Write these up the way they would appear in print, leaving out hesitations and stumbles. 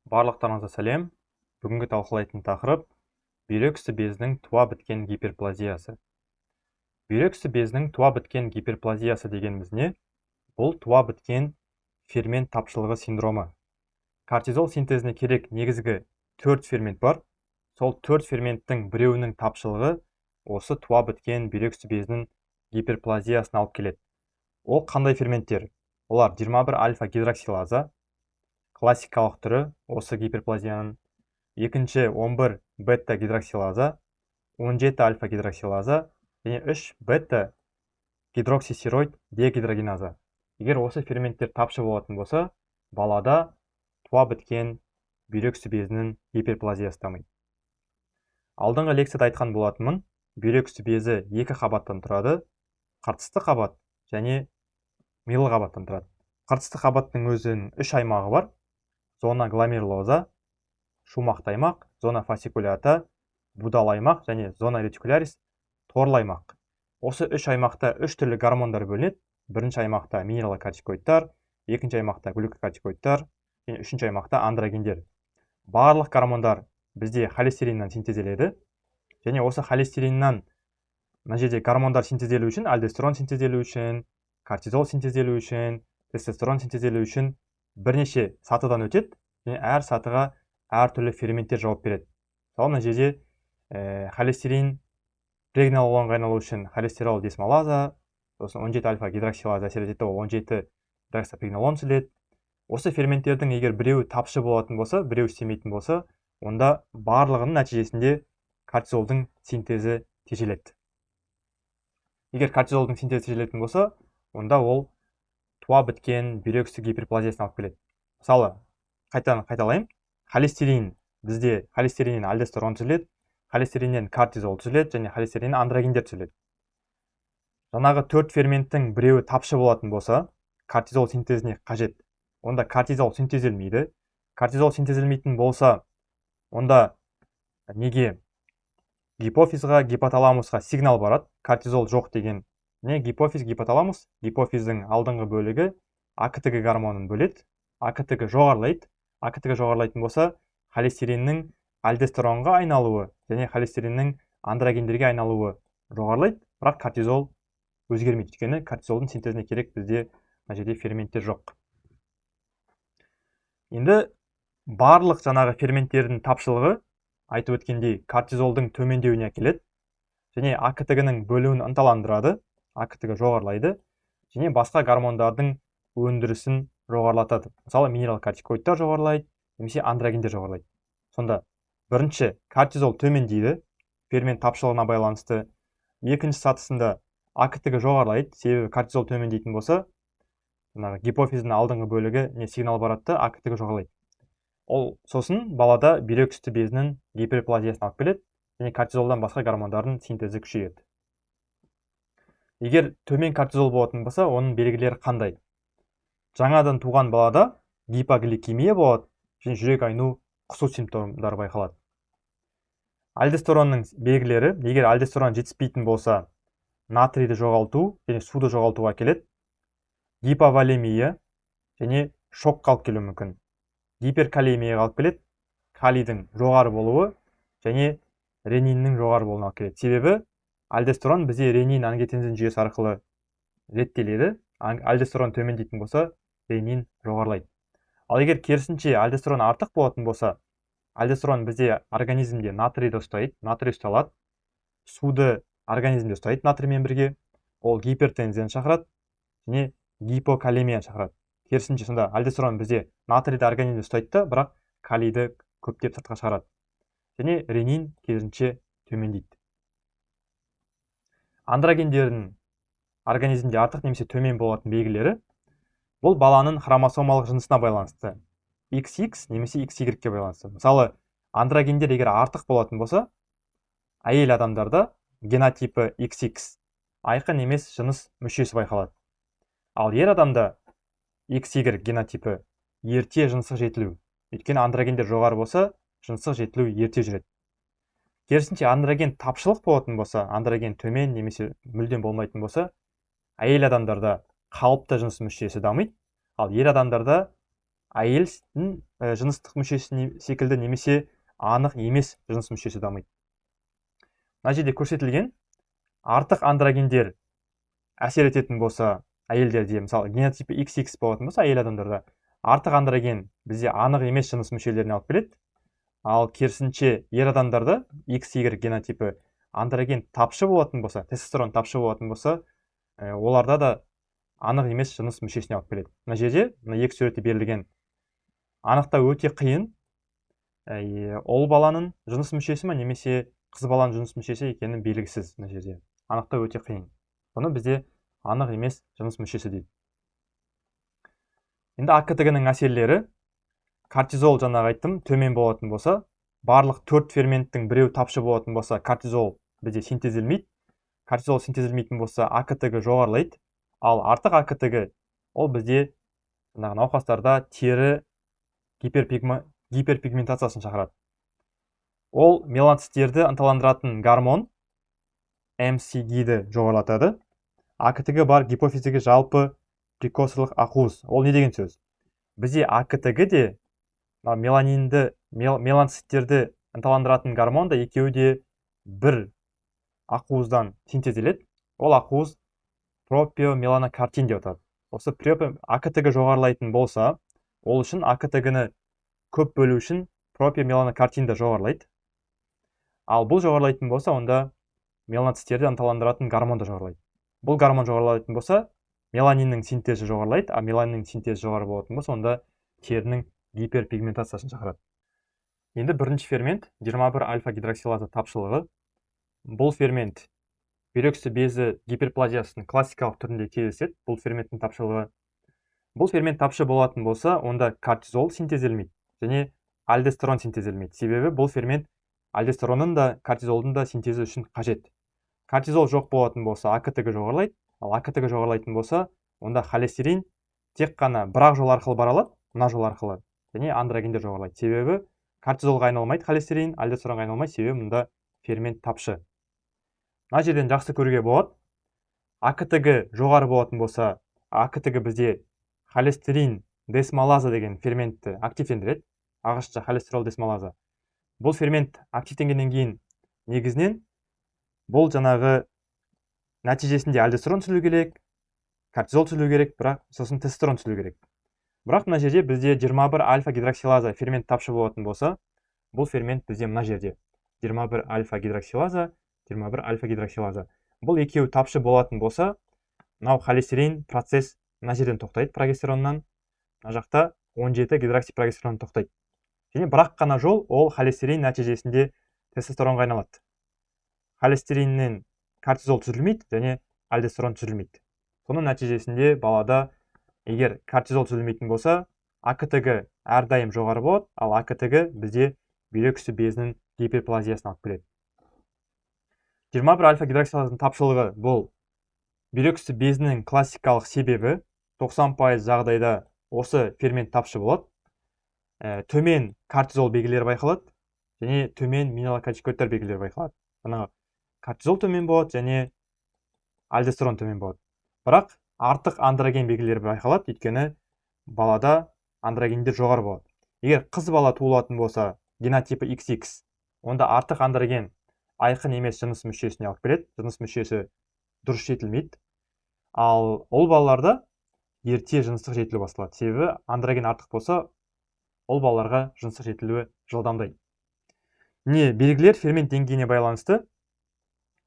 Барлықтарыңызға сәлем. Бүгінгі талқылайтын тақырып бүйрек үсті безінің туа біткен гиперплазиясы. Бүйрек үсті безінің туа біткен гиперплазиясы дегеніміз не? Бұл туа біткен фермент тапшылығы синдромы. Кортизол синтезіне керек негізгі 4 фермент бар. Сол 4 ферменттің біреуінің тапшылығы осы туа біткен бүйрек үсті безінің гиперплазиясына алып келеді. Ол қандай ферменттер? Олар 21 альфа гидроксилаза, классикалық түрі осы гиперплазияның, екінші 11 бета гидроксилаза, 17 альфа гидроксилаза және 3 бета гидроксистероид дегидрогеназа. Егер осы ферменттер тапшы болатын болса, балада туа біткен бүйрек үсті безінің гиперплазиясы дамиды. Алдыңғы лекцияда айтқан болатынмын, бүйрек үсті безі 2 қабаттан тұрады, қыртысты қабат және милы қабаттан тұрады. Қыртысты қабаттың өзінің 3 аймағы бар: зона гломерулоза, шумақты аймақ, зона фасикулята, будал аймақ және зона ретикулярис, торлы аймақ. Осы 3 аймақта 3 түрлі гормондар бөлінеді. Бірінші аймақта минералокортикоидтар, екінші аймақта глюкокортикоидтар және үшінші аймақта андрогендер. Барлық гормондар бізде холестериннен синтезделеді. Және осы холестериннен мына жерде гормондар синтезделу үшін, альдостерон синтезделу үшін, кортизол синтезделу үшін, тестостерон синтезделу үшін бірнеше сатыдан өтеді, және әр сатыға әр түрлі ферменттер жауап береді. Мысалы, мына жерде холестерин прегнолонға айналу үшін холестерол десмолаза, сосын 17 альфа гидроксилаза әсер етеді, ол 17 гидроксипрегнолон түзіледі. Осы ферменттердің егер біреуі тапшы болатын болса, біреуі істемейтін болса, онда барлығының нәтижесінде кортизолдың синтезі тежеледі. Егер кортизолдың синтезі тежелетін болса, онда ол туа біткен бүйрек үсті гиперплазиясына алып келеді. Мысалы, қайталайым, холестерин, бізде холестериннен альдостерон түзіледі, холестериннен кортизол түзіледі және холестериннен андрогендер түзіледі. Жаңағы 4 ферменттің біреуі тапшы болатын болса, кортизол синтезіне қажет. Онда кортизол синтезделмейді. Кортизол синтезделмейтін болса, онда неге гипофизға, гипоталамусқа сигнал барады, кортизол жоқ деген. Не гипофиз, гипоталамус, гипофиздің алдыңғы бөлігі АКТГ гормонын бөледі, АКТГ жоғарылайды. АКТГ жоғарылайтын болса, холестериннің альдостеронға айналуы және холестериннің андрогендерге айналуы жоғарылайды, бірақ кортизол өзгермейді. Өйткені кортизолдың синтезіне керек бізде мына жерде ферменттер жоқ. Енді барлық жаңағы ферменттердің тапшылығы айтып өткендей кортизолдың төмендеуіне әкеледі және АКТГ-ның бөлуін ынталандырады, АКТГ жоғарылайды және басқа гормондардың өндірісін жоғарылатады. Мысалы, минералокортикоидтар жоғарылайды, немесе андрогендер жоғарылайды. Сонда бірінші кортизол төмендейді, фермент тапшылығына байланысты. Екінші сатысында АКТГ жоғарылайды, себебі кортизол төмендейтін болса, гипофиздің алдыңғы бөлігі не сигнал барады, АКТГ жоғарылайды. Ол сосын балада бүйрек үсті безінің гиперплазиясына алып келеді және кортизолдан басқа гормондардың синтезі күшейеді. Егер төмен кортизол болатын болса, оның белгілері қандай? Жаңадан туған балада гипогликемия болады және жүрек айну, құсу симптомдары байқалады. Альдостеронның белгілері, егер альдостерон жетіспейтін болса, натрийді жоғалту және суды жоғалтуға келеді. Гиповолемия және шокқа алып келуі мүмкін. Гиперкалемияға алып келеді, калийдің жоғары болуы және рениннің жоғары болуына алып келеді. Себебі альдостерон бізде ренин-ангиотензин жүйесі арқылы реттеледі. Альдостерон төмендейтін болса, ренин жоғарылайды. Ал егер керісінше альдостерон артық болатын болса, альдостерон бізде организмде натрийді ұстайды, натрий ұсталады, суды организмде ұстайды натриймен бірге, ол гипертензияны шақырады және гипокалемияны шақырады. Керісінше сонда альдостерон бізде натрийді организмде ұстайды, бірақ калийді көптеп сыртқа шығарады. Және ренин керісінше төмендейді. Андрогендердің организмде артық немесе төмен болатын белгілері, бұл баланың хромосомалық жынысына байланысты. XX немесе XY-ге байланысты. Мысалы, андрогендер егер артық болатын болса, әйел адамдарда генотипі XX айқын емес жыныс мүшесі байқалады. Ал ер адамда XY генотипі ерте жыныстық жетілу. Өйткені андрогендер жоғары болса, жыныстық жетілу ерте жүреді. Керісінше андроген тапшылық болатын болса, андроген төмен немесе мүлдем болмайтын болса, әйел адамдарда қалыпты жыныс мүшесі дамиды, ал ер адамдарда әйелдің жыныстық мүшесі секілді немесе анық емес жыныс мүшесі дамиды. Мына жерде көрсетілген артық андрогендер әсер ететін болса, әйелдерде мысалы генотипі XX болатын болса, әйел адамдарда артық андроген бізде анық емес жыныс мүшелеріне алып келеді. Ал керісінше ер адамдарда XY генотипі андроген тапшы болатын болса, тестостерон тапшы болатын болса, оларда да анық емес жыныс мүшесіне алып келеді. Мына жерде мына екі суретте берілген анықтау өте қиын. Ол баланың жыныс мүшесі ме немесе қыз баланың жыныс мүшесі екені белгісіз. Мына жерде анықтау өте қиын. Бұны бізде анық емес жыныс мүшесі дейді. Енді АКТГ-нің әсерлері, кортизол жаңағы айттым, төмен болатын болса, барлық 4 ферменттің біреу тапшы болатын болса, кортизол бізде синтезделмейді. Кортизол синтезделмейтін болса, АКТГ жоғарылайды. Ал артық АКТГ ол бізде жаңағы науқастарда тері гиперпигментациясын шақырады. Ол меланоциттерді ынталандыратын гормон МСГ-ді жоғарылатады. АКТГ бар гипофиздегі жалпы прекурсорлық ақуыз. Ол не деген сөз? Бізде АКТГ-де меланоциттерді ынталандыратын гормон да екеуі де бір ақуыздан синтезделеді. Ол ақуыз пропиомеланокартин деп аталады. Осы АКТГ жоғарылайтын болса, ол үшін АКТГ-ны көп бөлу үшін пропиомеланокартин да жоғарылайды. Ал бұл жоғарылайтын болса, онда меланоциттерді ынталандыратын гормон да жоғарылайды. Бұл гормон жоғарылайтын болса, меланиннің синтезі жоғарылайды, а меланиннің синтезі жоғары болатын болса, онда терінің гиперпигментациясын шақырады. Енді бірінші фермент 21 альфа-гидроксилаза тапшылығы. Бұл фермент бүйрек үсті безі гиперплазиясының классикалық түрінде кездеседі. Бұл ферменттің тапшылығы. Бұл фермент тапшы болатын болса, онда кортизол синтезделмейді және альдостерон синтезделмейді. Себебі бұл фермент альдостеронның да кортизолдың да синтезі үшін қажет. Кортизол жоқ болатын болса, АКТГ жоғарылайды. Ал АКТГ жоғарылайтын болса, онда холестерин тек қана бір-ақ жол арқылы бара алады, мына жол арқылы, және андрогендер жоғарылайды. Себебі кортизолға айналмайды холестерин, альдостеронға айналмайды, себебі мұнда фермент тапшы. Мына жерден жақсы көруге болады. АКТГ жоғары болатын болса, АКТГ бізде холестерин десмалаза деген ферментті активтендіреді. Ағылшынша холестерол десмалаза. Бұл фермент активтенгеннен кейін негізінен бұл жаңағы нәтижесінде альдостерон түзілу керек, кортизол түзілу керек, бірақ сосын тестостерон түзілу керек. Бірақ мына жерде бізде 21 альфа-гидроксилаза фермент тапшы болатын болса, бұл фермент бізде мына жерде 21 альфа-гидроксилаза, 21 альфа-гидроксилаза. Бұл екеуі тапшы болатын болса, мынау холестерин процесс мына жерден тоқтайды прогестероннан, мына жақта 17 гидроксипрогестерон тоқтайды. Және бірақ қана жол ол холестерин нәтижесінде тестостеронға айналады. Холестериннен кортизол түзілмейді және альдостерон түзілмейді. Соның нәтижесінде балада егер кортизол түзілмейтін болса, АКТГ әрдайым жоғары болады, ал АКТГ бізде бүйрек үсті безінің гиперплазиясына алып келеді. 21 альфа-гидроксилазаның тапшылығы бұл бүйрек үсті безінің классикалық себебі. 90% жағдайда осы фермент тапшы болады. Төмен кортизол белгілері байқалады және төмен минералокортикоидтар белгілері байқалады. Кортизол төмен болады және альдостерон төмен болады. Бірақ артық андроген белгілері байқалады, өйткені балада андрогендер жоғары болады. Егер қыз бала туылатын болса, генотипі XX, онда артық андроген айқын емес жыныс мүшесіне алып келеді. Жыныс мүшесі дұрыс жетілмейді. Ал ол балаларда ерте жыныстық жетілу басталады. Себебі андроген артық болса, ол балаларға жыныстық жетілуі жылдамдайды. Міне белгілер фермент деңгейіне байланысты.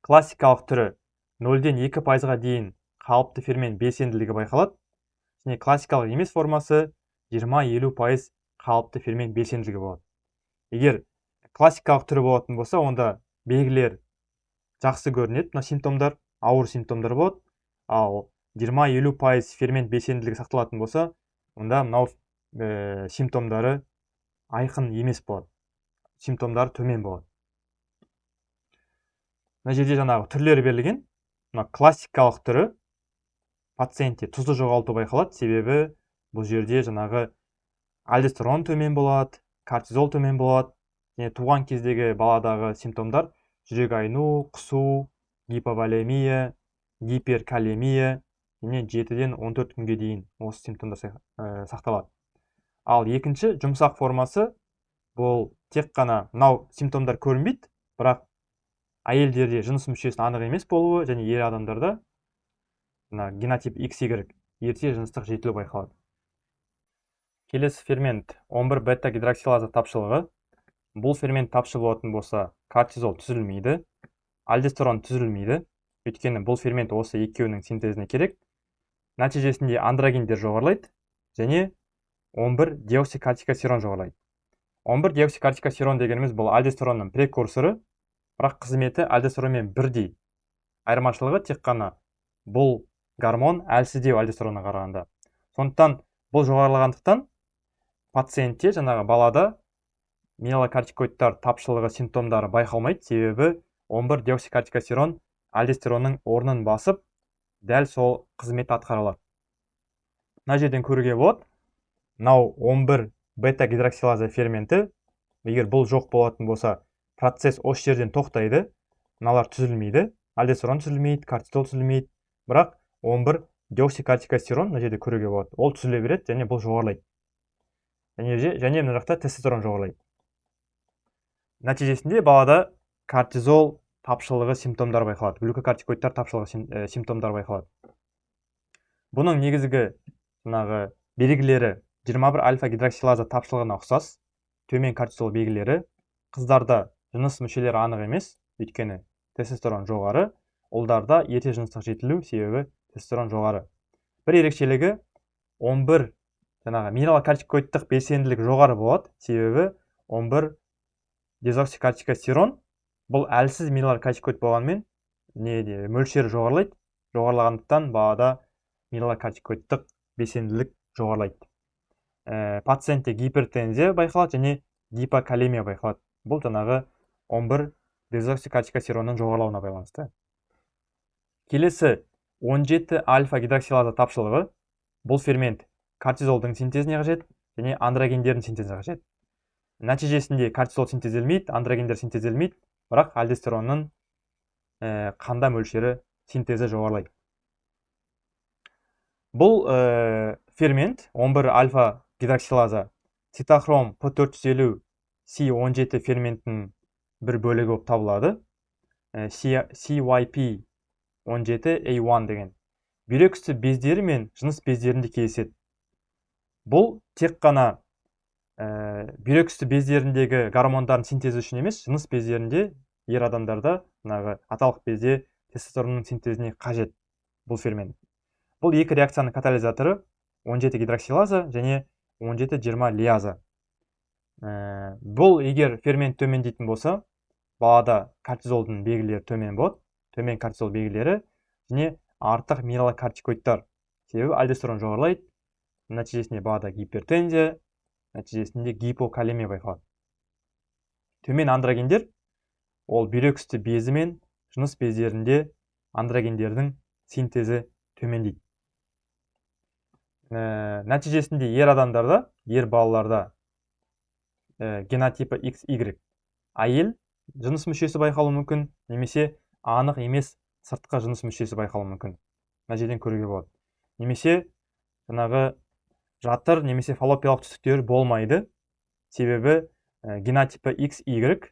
Классикалық түрі 0-ден 2%-ға дейін қалыпты фермент белсенділігі байқалады. Және классикалық емес формасы 20-50% қалыпты фермент белсенділігі болады. Егер классикалық түрі болатын болса, онда белгілер жақсы көрінеді, мына симптомдар ауыр симптомдар болады. Ал 20-50% фермент белсенділігі сақталатын болса, онда мынау симптомдары айқын емес болады. Симптомдары төмен болады. Мына жерде жаңағы түрлері берілген. Мына классикалық түрі пациентте тұзды жоғалту байқалады, себебі бұл жерде жаңағы альдостерон төмен болады, кортизол төмен болады. Және туған кездегі баладағы симптомдар жүрек айну, құсу, гиповолемия, гиперкалемия, және 7-ден 14 күнге дейін осы симптомдар сақталады. Ал екінші жұмсақ формасы бұл тек қана мынау симптомдар көрінбейді, бірақ әйелдерде жыныс мүшесінің анық емес болуы және ер адамдарда генотип XY ерте жыныстық жетілу байқалады. Келесі фермент 11 бета гидроксилаза тапшылығы. Бұл фермент тапшы болатын болса, кортизол түзілмейді, альдостерон түзілмейді. Өйткені бұл фермент осы екеуінің синтезіне керек. Нәтижесінде андрогендер жоғарылайды және 11 деоксикортикостерон жоғарылайды. 11 деоксикортикостерон дегеніміз бұл альдостеронның прекурсоры, бірақ қызметі альдостеронмен бірдей. Айырмашылығы тек қана бұл гормон әлсіздеу альдостеронға қарағанда. Сондықтан бұл жоғарылағандықтан пациентте, жаңағы балада минералокортикоидтар тапшылығы симптомдары байқалмайды, себебі 11 деоксикортикостерон альдостеронның орнын басып, дәл сол қызмет атқарылады. Мына жерден көруге болады, мынау 11 бета гидроксилаза ферменті, егер бұл жоқ болатын болса, процесс осы жерден тоқтайды, мыналар түзілмейді, альдостерон түзілмейді, кортизол түзілмейді, бірақ 11 деоксикортикостерон мына жерде көруге болады. Ол түзіле береді және бұл жоғарылайды. Және мына жақта тестостерон жоғарылайды. Нәтижесінде балада кортизол тапшылығы симптомдар байқалады, глюкокортикоидтар тапшылығы симптомдар байқалады. Бұның негізгі белгілері 21 альфа гидроксилаза тапшылығына ұқсас, төмен кортизол белгілері. Қыздарда жыныс мүшелері анық емес, өйткені тестостерон жоғары, ұлдарда ерте жыныстық жетілу себебі тестостерон жоғары. Бір ерекшелігі 11 минералокортикоидтық белсенділік жоғары болады, себебі 11 дезоксикортикостерон бұл әлсіз минералокортикоид болғанмен мөлшері жоғарылайды. Жоғарылағандықтан балада минералокортикоидтық белсенділік жоғарылайды. Пациентте гипертензия байқалады және гипокалемия байқалады. Бұл 11 дезоксикортикостеронның жоғарылауына байланысты. Келесі 17 альфа гидроксилаза тапшылығы. Бұл фермент кортизолдың синтезіне қажет және андрогендердің синтезіне қажет. Нәтижесінде кортизол синтезделмейді, андрогендер синтезделмейді, бірақ альдостеронның қанда мөлшері синтезі жоғарылайды. Бұл фермент 11 альфа гидроксилаза цитохром P450 C17 ферменттің бір бөлігі болып табылады. CYP17A1 деген бүйрек үсті бездері мен жыныс бездерінде кездеседі. Бұл тек қана бүйрек үсті бездеріндегі гормондардың синтезі үшін емес, жыныс бездерінде ер адамдарда аталық безде тестостеронның синтезіне қажет бұл фермент. Бұл екі реакцияның катализаторы 17 гидроксилаза және 17-20 лиаза. Бұл егер фермент төмендейтін болса, балада кортизолдың белгілері төмен болады, төмен кортизол белгілері және артық минералокортикоидтар, себебі альдостерон жоғарылайды, нәтижесінде балада гипертензия, нәтижесінде гипокалемия байқалады. Төмен андрогендер, ол бүйрек үсті безі мен жыныс бездерінде андрогендердің синтезі төмендейді. Нәтижесінде ер адамдарда, ер балаларда генотипі XY әйел жыныс мүшесі байқалуы мүмкін, немесе анық емес сыртқы жыныс мүшесі байқалуы мүмкін. Мына жерден көруге болады. Немесе жатыр немесе фаллопиялық түтіктер болмайды, себебі генотипі XY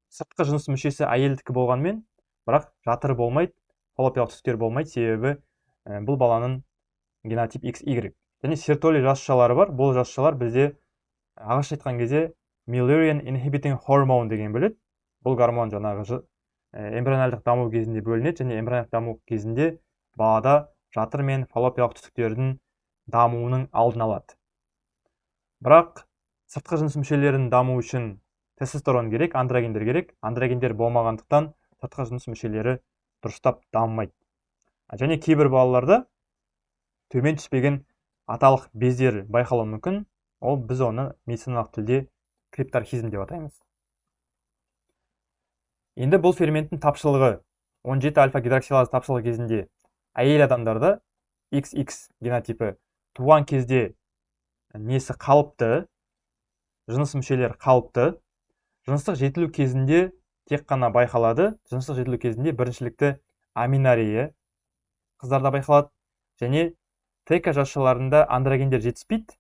сыртқы жыныс мүшесі әйелдікі болғанмен, бірақ жатыр болмайды, фаллопиялық түтіктер болмайды, себебі бұл баланың генотип XY. Және сертоли жасушалары бар. Бұл жасушалар бізде ағаш айтқан кезде Mullerian inhibiting hormone деген бөледі. Бұл гормон эмбрионалдық даму кезінде бөлінеді және эмбрионалдық даму кезінде балада жатыр мен фаллопиялық түтіктердің дамуының алдын алады. Бірақ сыртқы жыныс мүшелерінің даму үшін тестостерон керек, андрогендер керек. Андрогендер болмағандықтан сыртқы жыныс мүшелері дұрыстап дамымайды. Және кейбір балаларда төмен түспеген аталық бездер байқалуы мүмкін. Ол біз оны медициналық тілде крипторхизм деп атаймыз. Енді бұл ферменттің тапшылығы 17 альфа гидроксилаза тапшылығы кезінде әйел адамдарда XX генотипі туған кезде несі қалыпты, жыныс мүшелер қалыпты, жыныстық жетілу кезінде тек қана байқалады. Жыныстық жетілу кезінде біріншілікті аминорея қыздарда байқалады және ТК жасушаларында андрогендер жетіспейді.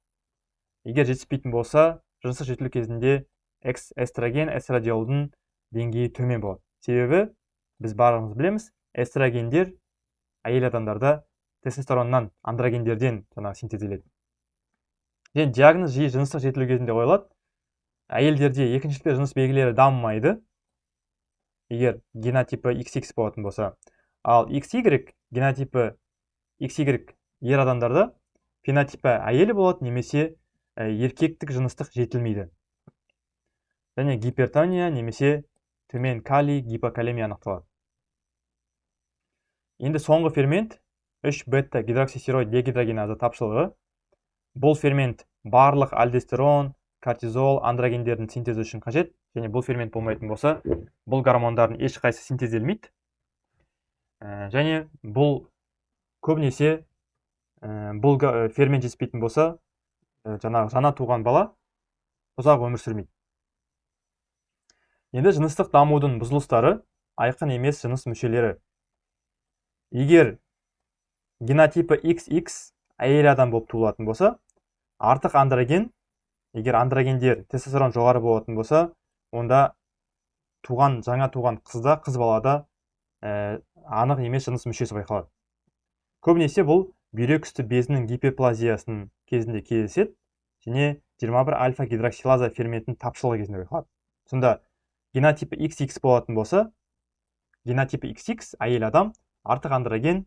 егер жетіспейтін болса, жыныстық жетілу кезінде эстроген, эстрадиолдың деңгейі төмен болады. Себебі біз барлығымыз білеміз, эстрогендер әйел адамдарда тестостероннан, андрогендерден синтезделеді. Және диагноз жиі жыныстық жетілу кезінде қойылады. Әйелдерде екіншілікті жыныс белгілері дамымайды, егер генотипі XX болатын болса. Ал XY, генотипі XY ер адамдарда фенотипі әйел болады, немесе еркектік жыныстық жетілмейді. Және гипертония немесе төмен калий, гипокалемия анықталады. Енді соңғы фермент 3-бета гидроксистероид дегидрогеназа тапшылығы. Бұл фермент барлық альдостерон, кортизол, андрогендердің синтезі үшін қажет. Және бұл фермент болмайтын болса, бұл гормондардың ешқайсысы синтезделмейді. Және бұл көбінесе бұл фермент жетіспейтін болса, жаңа туған бала ұзақ өмір сүрмейді. Енді жыныстық дамудың бұзылыстары айқын емес жыныс мүшелері. Егер генотипі XX әйел адам болып туылатын болса, артық андроген, егер андрогендер тестостерон жоғары болатын болса, онда жаңа туған қызда, қыз балада анық емес жыныс мүшесі байқалады. Көбінесе бұл бүйрек үсті безінің гиперплазиясының кезінде кездеседі, және 21 альфа гидроксилаза ферментінің тапшылығы кезінде байқалады. Сонда генотипі XX болатын болса, генотипі XX әйел адам, артық андроген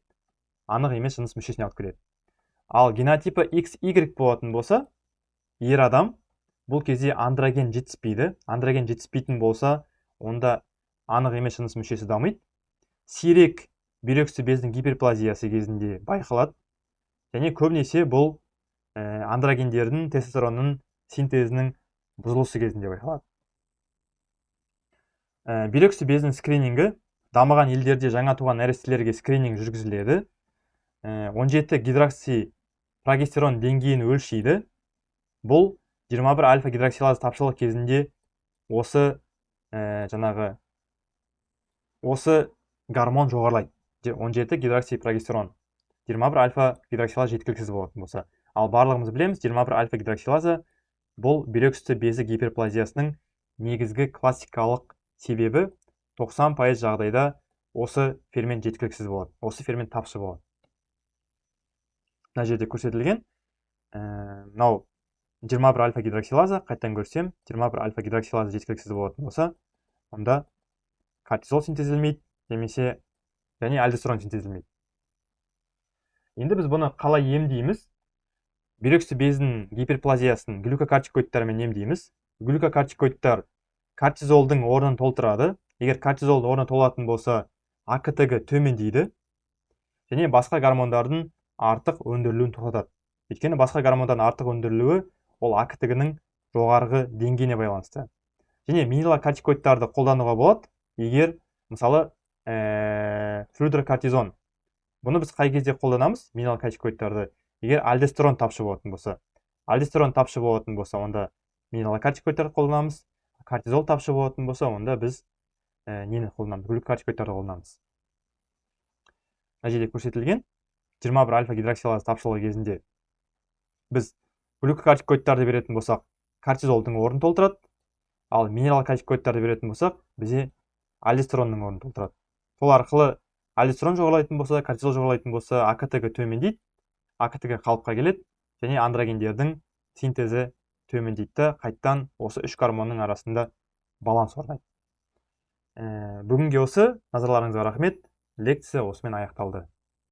анық емес жыныс мүшесіне алып келеді. Ал генотипі XY болатын болса, ер адам, бұл кезде андроген жетіспейді. Андроген жетіспейтін болса, онда анық емес жыныс мүшесі дамиды. Сирек бүйрек үсті бездің гиперплазиясы кезінде байқалады. Және көбінесе бұл андрогендердің, тестостеронның синтезінің бұзылысы кезінде байқалады. Бүйрек үсті бездің скринингі дамыған елдерде жаңа туған нәрестелерге скрининг жүргізіледі. 17 гидрокси прогестерон деңгейін өлшейді. Бұл 21 альфа гидроксилаза тапшылық кезінде осы гормон жоғарылайды. 17 гидрокси прогестерон, 21 альфа гидроксилаза жеткіліксіз болатын болса. Ал барлығымыз білеміз, 21 альфа гидроксилаза бұл бүйрек үсті безі гиперплазиясының негізгі классикалық себебі. 90% жағдайда осы фермент жеткіліксіз болады, осы фермент тапшы болады. Мына жерде көрсетілген, мынау 21 альфа гидроксилаза, қайттан көрсем, 21 альфа гидроксилаза жеткіліксіз болатын болса, онда кортизол синтезделмейді, немесе және альдостерон синтезделмейді. Енді біз бұны қалай емдейміз? Бүйрек үсті безінің гиперплазиясын глюкокортикоидтармен емдейміз. Глюкокортикоидтар кортизолдың орнын толтырады. Егер кортизолдың орны толатын болса, АКТГ төмендейді, және басқа гормондардың артық өндірілуін тоқтатады. Өйткені басқа гормондардың артық өндірілуі ол АКТГ-ның жоғарғы деңгейіне байланысты. Және минералокортикоидтарды қолдануға болады, егер мысалы флюдрокортизон. Бұны біз қай кезде қолданамыз? Минералокортикоидтарды, егер альдостерон тапшы болатын болса. Альдостерон тапшы болатын болса, онда минералокортикоидтарды қолданамыз. Кортизол тапшы болатын болса, онда біз нені қолданамыз? Глюкокортикоидтарды қолданамыз. Мына жерде көрсетілген 21 альфа гидроксилаза тапшылығы кезінде біз глюкокортикоидтарды беретін болсақ, кортизолдың орнын толтырады. Ал минералокортикоидтарды беретін болсақ, бізде альдостеронның орнын толтырады. Сол арқылы альдостерон жоғарылайтын болса, кортизол жоғарылайтын болса, АКТГ төмендейді, АКТГ қалыпқа келеді, және андрогендердің синтезі төмендейді. Қайттан осы үш гормонның арасында баланс орнайды. Бүгінге осы, назарларыңызға рахмет. Лекция осымен аяқталды.